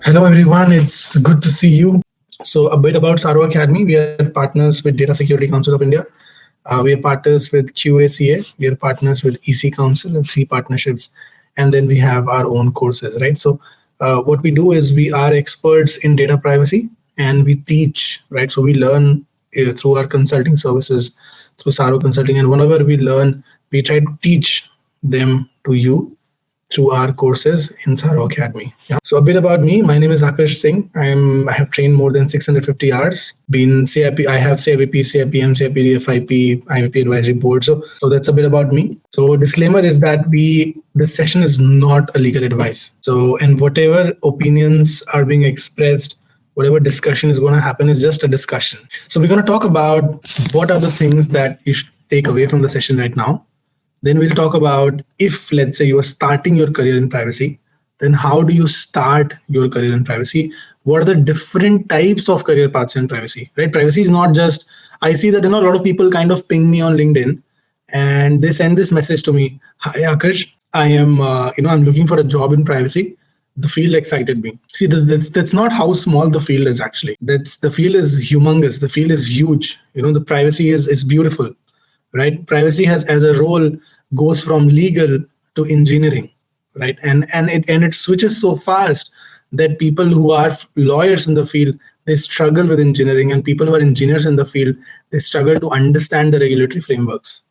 Hello, everyone. It's good to see you. So, a bit about Tsaaro Academy. We are partners with Data Security Council of India. We are partners with QACA. We are partners with EC Council and three partnerships. And then we have our own courses, right? So, what we do is we are experts in data privacy and we teach, right? So, we learn through our consulting services, through Tsaaro Consulting. And whenever we learn, we try to teach them to you through our courses in Tsaaro Academy. Yeah. So a bit about me. My name is Akarsh Singh. I have trained more than 650 hours. Been CIP. I have CIP, CIPM, CIP, FIP, IVP advisory board. So that's a bit about me. So disclaimer is that this session is not a legal advice. So and whatever opinions are being expressed, whatever discussion is going to happen is just a discussion. So we're going to talk about what are the things that you should take away from the session right now. Then we'll talk about if, let's say, you are starting your career in privacy, then how do you start your career in privacy? What are the different types of career paths in privacy, right? Privacy is not just, I see that, a lot of people kind of ping me on LinkedIn and they send this message to me. Hi, Akash, I am, I'm looking for a job in privacy. The field excited me. See, that's not how small the field is actually. The field is humongous. The field is huge. The privacy is beautiful, right? Privacy has as a role goes from legal to engineering, right? And it switches so fast that people who are lawyers in the field, they struggle with engineering, and people who are engineers in the field, they struggle to understand the regulatory frameworks.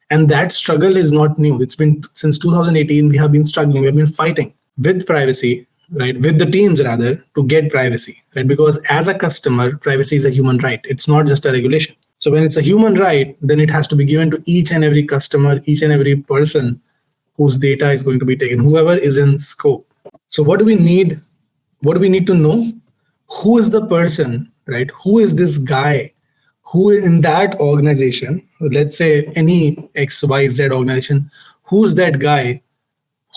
And that struggle is not new. It's been since 2018. We have been struggling. We have been fighting with privacy, right? With the teams rather, to get privacy, right? Because as a customer, privacy is a human right. It's not just a regulation. So when it's a human right, then it has to be given to each and every customer, each and every person whose data is going to be taken, whoever is in scope. So what do we need? What do we need to know? Who is the person, right? Who is this guy who in that organization, let's say any XYZ organization, who's that guy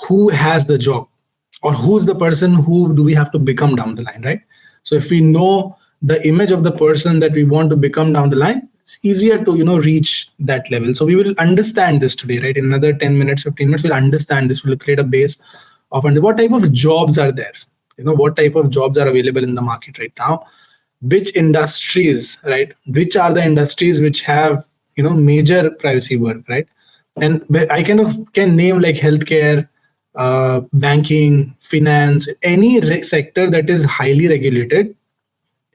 who has the job, or who's the person who do we have to become down the line, right? So if we know the image of the person that we want to become down the line, it's easier to reach that level. So we will understand this today, right? In another 10 minutes, 15 minutes, we'll understand this. We'll create a base of what type of jobs are there, what type of jobs are available in the market right now, which industries, right? Which are the industries which have major privacy work, right? And I kind of can name like healthcare, banking, finance, any sector that is highly regulated.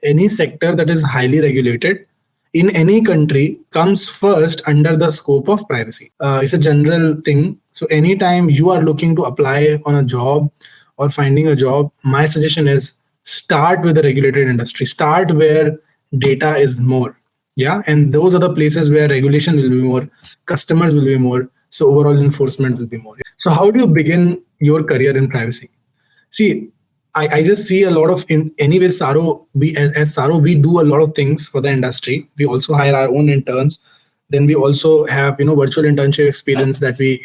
Any sector that is highly regulated in any country comes first under the scope of privacy. It's a general thing. So anytime you are looking to apply on a job or finding a job, my suggestion is start with the regulated industry. Start where data is more. Yeah. And those are the places where regulation will be more, customers will be more. So overall enforcement will be more. So how do you begin your career in privacy? See, I just see a lot of anyway, Tsaaro, as Tsaaro, we do a lot of things for the industry. We also hire our own interns. Then we also have, virtual internship experience that we,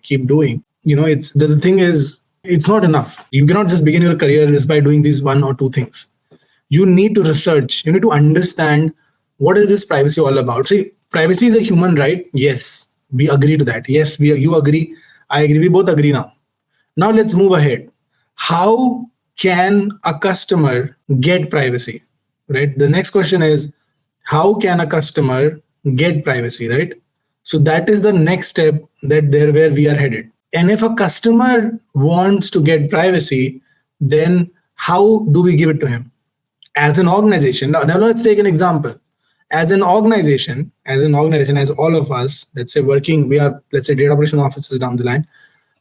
keep doing. It's the thing is, it's not enough. You cannot just begin your career just by doing these one or two things. You need to research. You need to understand what is this privacy all about. See, privacy is a human right. Yes, we agree to that. Yes, you agree. I agree. We both agree now. Now let's move ahead. How can a customer get privacy, right? The next question is, how can a customer get privacy, right? So that is the next step that there where we are headed. And if a customer wants to get privacy, then how do we give it to him? As an organization, now let's take an example. As an organization, as all of us, let's say working, we are, let's say data operation officers down the line.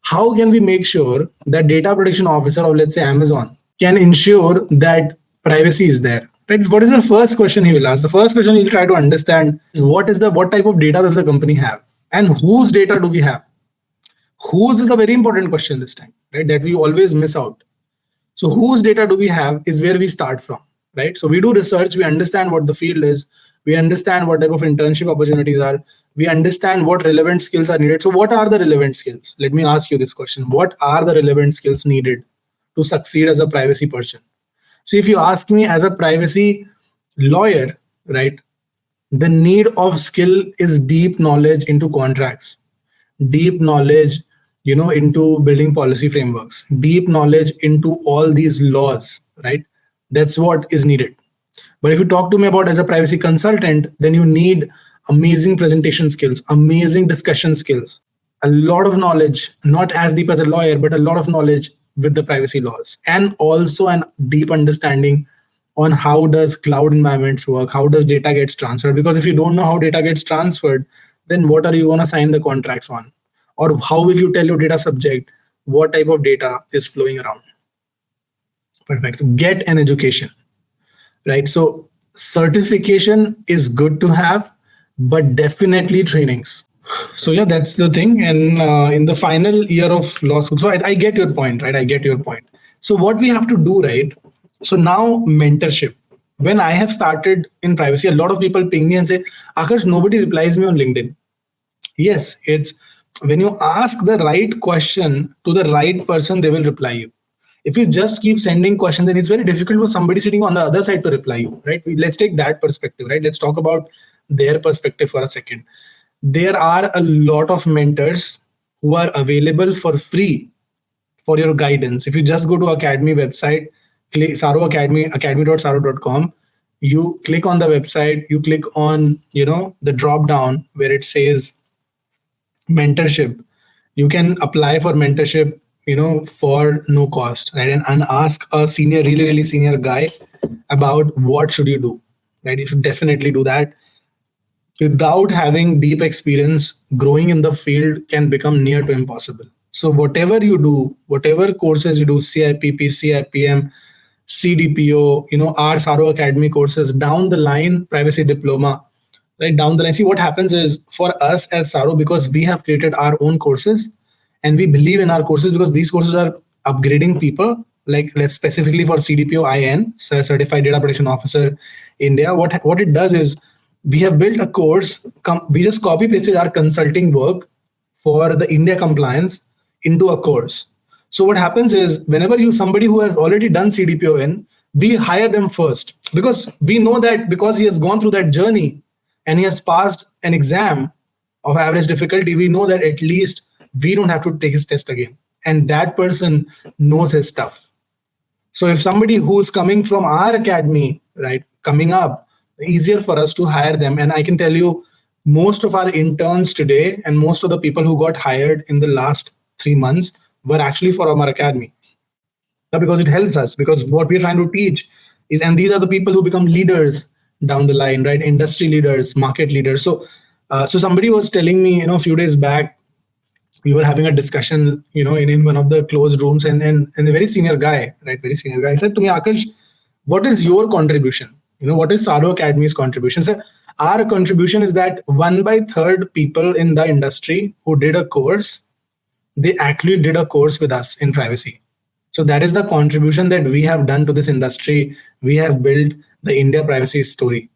How can we make sure that data protection officer of, let's say, Amazon can ensure that privacy is there? Right? What is the first question he will ask? The first question he'll try to understand is what type of data does the company have, and whose data do we have? Whose is a very important question this time, right? That we always miss out. So whose data do we have is where we start from, right? So we do research, we understand what the field is, we understand what type of internship opportunities are, we understand what relevant skills are needed. So what are the relevant skills? Let me ask you this question. What are the relevant skills needed to succeed as a privacy person? So if you ask me as a privacy lawyer, right, the need of skill is deep knowledge into contracts, deep knowledge, into building policy frameworks, deep knowledge into all these laws, right? That's what is needed. But if you talk to me about as a privacy consultant, then you need amazing presentation skills, amazing discussion skills, a lot of knowledge, not as deep as a lawyer, but a lot of knowledge with the privacy laws, and also an deep understanding on how does cloud environments work, how does data gets transferred. Because if you don't know how data gets transferred, then what are you going to sign the contracts on? Or how will you tell your data subject what type of data is flowing around? Perfect. So get an education, right? So certification is good to have, but definitely trainings. So yeah, that's the thing. And in the final year of law school, so I get your point, right? I get your point. So what we have to do, right? So now mentorship. When I have started in privacy, a lot of people ping me and say, Akash, nobody replies me on LinkedIn. Yes, it's when you ask the right question to the right person, they will reply you. If you just keep sending questions, then it's very difficult for somebody sitting on the other side to reply you, right? Let's take that perspective, right? Let's talk about their perspective for a second. There are a lot of mentors who are available for free for your guidance. If you just go to Academy website, click Tsaaro Academy, academy.tsaaro.com, you click on the website, you click on, the drop down where it says mentorship. You can apply for mentorship, for no cost, right? And ask a senior, really, really senior guy about what should you do, right? You should definitely do that. Without having deep experience, growing in the field can become near to impossible. So whatever you do, whatever courses you do, CIPP, CIPM, CDPO, our Tsaaro Academy courses, down the line, privacy diploma, right? Down the line. See, what happens is for us as Tsaaro, because we have created our own courses and we believe in our courses because these courses are upgrading people, like let's specifically for CDPO IN, Certified Data Protection Officer India. What it does is we have built a course, we just copy pasted our consulting work for the India compliance into a course. So what happens is whenever you somebody who has already done CDPON, we hire them first because we know that because he has gone through that journey and he has passed an exam of average difficulty, we know that at least we don't have to take his test again. And that person knows his stuff. So if somebody who's coming from our academy, right, coming up, easier for us to hire them. And I can tell you, most of our interns today and most of the people who got hired in the last 3 months were actually from our academy. Because it helps us, because what we're trying to teach is, and these are the people who become leaders down the line, right? Industry leaders, market leaders. So somebody was telling me, a few days back, we were having a discussion, in one of the closed rooms, and a very senior guy, right? Very senior guy said to me, Akash, what is your contribution? What is Tsaaro Academy's contribution? So our contribution is that 1/3 people in the industry who did a course, they actually did a course with us in privacy. So that is the contribution that we have done to this industry. We have built the India privacy story.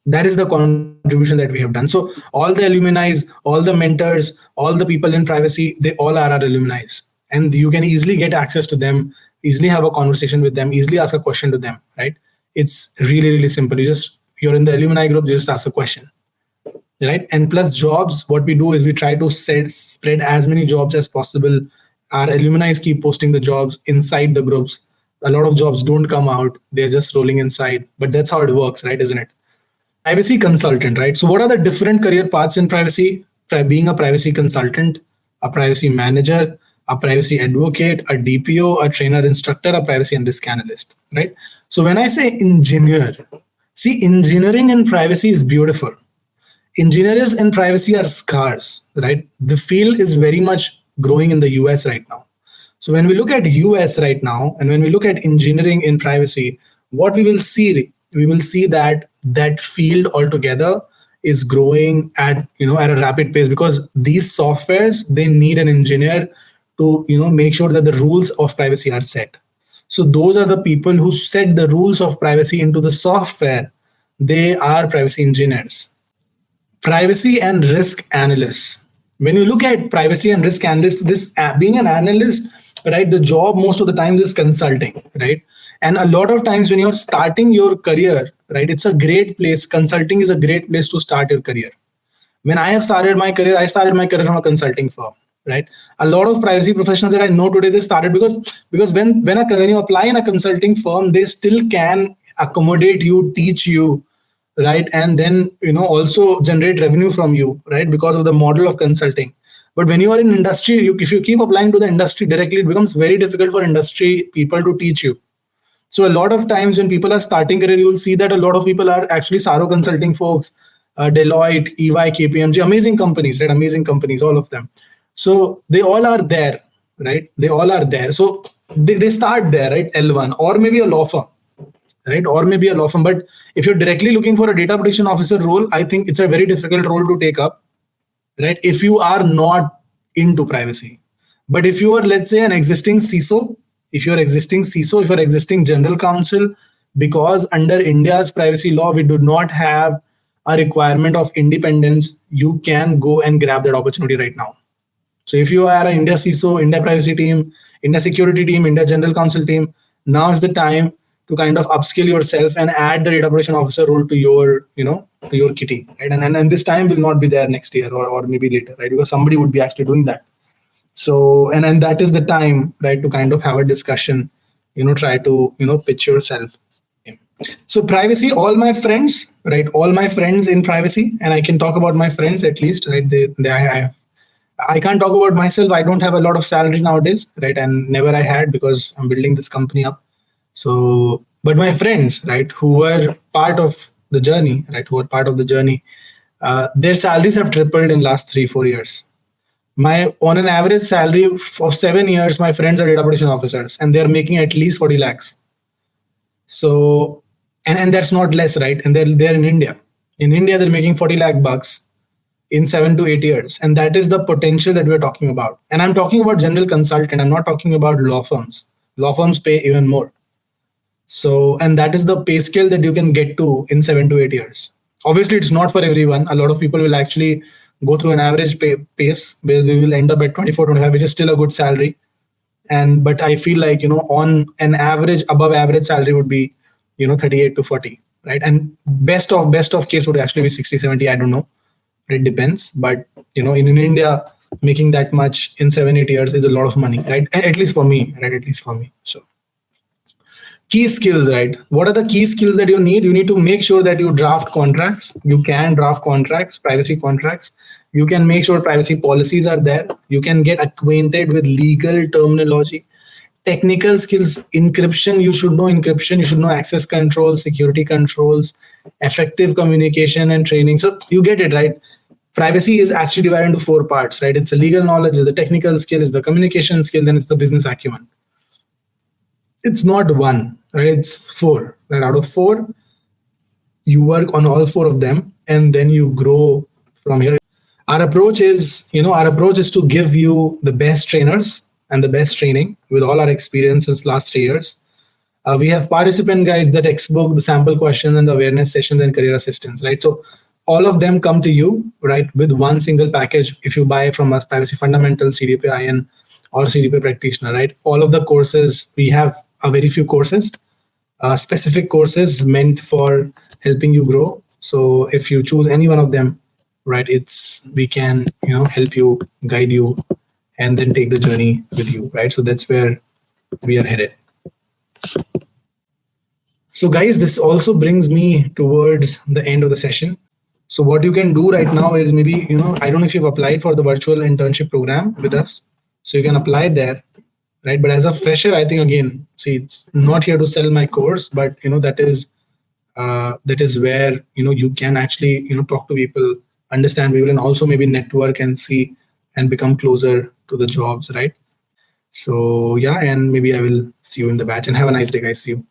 That is the contribution that we have done. So all the alumni, all the mentors, all the people in privacy, they all are our alumni. And you can easily get access to them, easily have a conversation with them, easily ask a question to them, right? It's really, really simple. You're in the alumni group, you just ask a question, right? And plus jobs, what we do is we try to spread as many jobs as possible. Our alumni keep posting the jobs inside the groups. A lot of jobs don't come out, they're just rolling inside, but that's how it works, right? Isn't it? Privacy consultant, right? So what are the different career paths in privacy? Being a privacy consultant, a privacy manager, a privacy advocate, a DPO, a trainer instructor, a privacy and risk analyst, right? So when I say engineer, see, engineering in privacy is beautiful. Engineers in privacy are scarce, right? The field is very much growing in the US right now. So when we look at US right now, and when we look at engineering in privacy, what we will see that that field altogether is growing at at a rapid pace, because these softwares, they need an engineer to make sure that the rules of privacy are set. So those are the people who set the rules of privacy into the software. They are privacy engineers. Privacy and risk analysts. When you look at privacy and risk analyst, this being an analyst, right, the job most of the time is consulting, right? And a lot of times when you're starting your career, right, it's a great place. Consulting is a great place to start your career. When I have started my career, I started my career from a consulting firm, right? A lot of privacy professionals that I know today, they started because when you apply in a consulting firm, they still can accommodate you, teach you, right, and then also generate revenue from you, right, because of the model of consulting. But when you are in industry, if you keep applying to the industry directly, it becomes very difficult for industry people to teach you. So a lot of times when people are starting career, you will see that a lot of people are actually Tsaaro consulting folks, Deloitte, EY, KPMG, amazing companies, right? Amazing companies, all of them. So they all are there, right? They all are there. So they start there, right? L1 or maybe a law firm, right? Or maybe a law firm. But if you're directly looking for a data protection officer role, I think it's a very difficult role to take up, right? If you are not into privacy. But if you are, let's say, an existing CISO, if you're existing general counsel, because under India's privacy law, we do not have a requirement of independence, you can go and grab that opportunity right now. So if you are an India CISO, India privacy team, India security team, India general counsel team, now is the time to kind of upskill yourself and add the data protection officer role to your, to your kitty, right? And this time will not be there next year or maybe later, right? Because somebody would be actually doing that. So and that is the time, right, to kind of have a discussion, try to pitch yourself. So privacy, all my friends, right, all my friends in privacy, and I can talk about my friends at least, right? I can't talk about myself. I don't have a lot of salary nowadays, right? And never I had, because I'm building this company up. So, but my friends, right, who were part of the journey, right, their salaries have tripled in last 3-4 years. My on an average salary of 7 years, my friends are data protection officers, and they're making at least 40 lakhs. So, and that's not less, right? And they're in India. In India, they're making 40 lakh bucks in 7 to 8 years, and that is the potential that we're talking about. And I'm talking about general consultant. I'm not talking about law firms. Law firms pay even more. So, and that is the pay scale that you can get to in 7 to 8 years. Obviously, it's not for everyone. A lot of people will actually go through an average pace where they will end up at 24, 25, which is still a good salary. And but I feel like on an average, above average salary would be 38 to 40, right? And best of case would actually be 60, 70. I don't know. It depends. But in India, making that much in 7-8 years is a lot of money, right? At least for me, right? At least for me. So key skills, right? What are the key skills that you need? You need to make sure that you draft contracts. You can draft contracts, privacy contracts. You can make sure privacy policies are there. You can get acquainted with legal terminology. Technical skills, encryption, you should know encryption, you should know access control, security controls, effective communication and training. So you get it, right? Privacy is actually divided into 4 parts, right? It's a legal knowledge, it's the technical skill, it's the communication skill, then it's the business acumen. It's not one, right? It's 4, right? Out of 4, you work on all 4 of them, and then you grow from here. Our approach is to give you the best trainers and the best training with all our experiences last 3 years. We have participant guides, the textbook, the sample questions, and the awareness sessions and career assistance, right? So all of them come to you, right, with one single package. If you buy from us, Privacy Fundamentals, CDP IN, or CDP Practitioner, right? All of the courses, we have a very few courses, specific courses meant for helping you grow. So if you choose any one of them, right, we can help you, guide you, and then take the journey with you, right? So that's where we are headed. So guys, this also brings me towards the end of the session. So what you can do right now is maybe, I don't know if you've applied for the virtual internship program with us. So you can apply there, right? But as a fresher, I think, again, see, it's not here to sell my course, but that is where you can actually talk to people, understand people, and also maybe network and see and become closer to the jobs, right? So yeah, and maybe I will see you in the batch, and have a nice day, guys. See you.